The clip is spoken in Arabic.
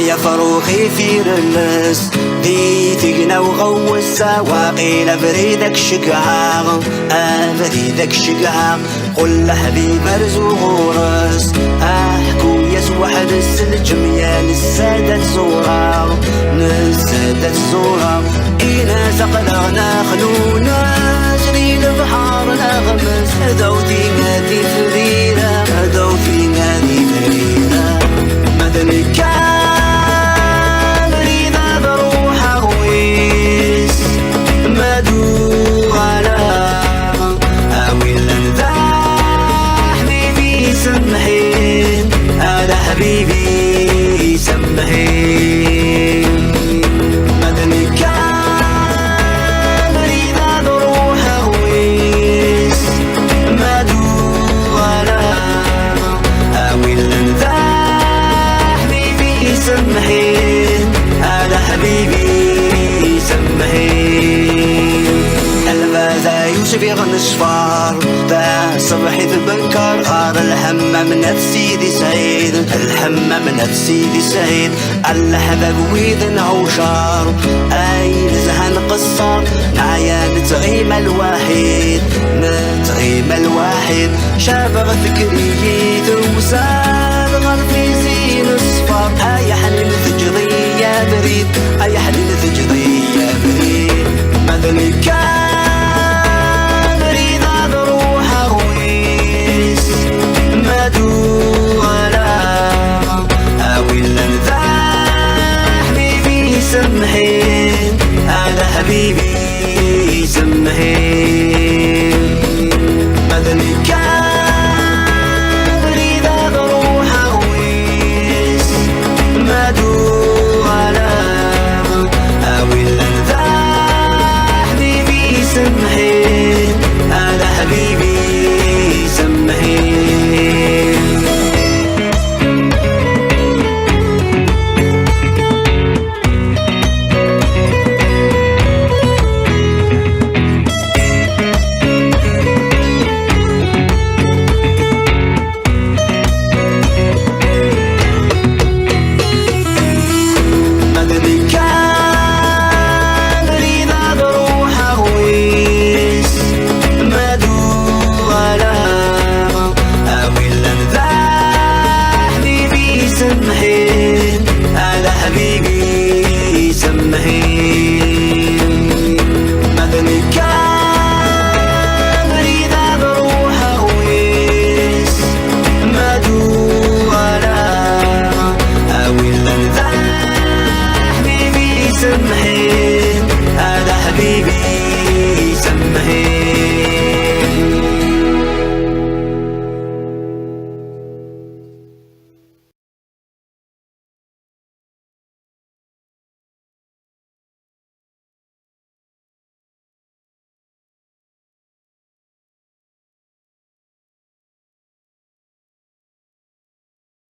يا فروخي في رلس دي تقنا وغوص واقيل بريدك شقعاغ بريدك شقعاغ قل لحبيب ارزوق ورس احكو يسوح السلجم يا للسادة زورا للسادة زورا إنا سقلغنا خلونا جري البحر نغمس هدوتي نادي فريرة هدوتي نادي فريرة مدني كان رينا بروح أغويس مدو غلا أوي لنذا حبيبي سمحين هذا حبيبي سمحين مدني كان رينا بروح أغويس مدو غلا أوي لنذا سمحين هذا حبيبي سمحين الغازا يوسف يغني الصفار تا صبحي في بنكر غار الحمام من سيدي سعيد الحمام من سيدي سعيد الحباب ويذن عوشار اي نزهن قصار نعيا نتغيم الوحيد نتغيم الوحيد شابغ فكري توسال غرفي زين الصفار اي حنين تجري يا بريد اي حنين تجري يا بريد ماذا كان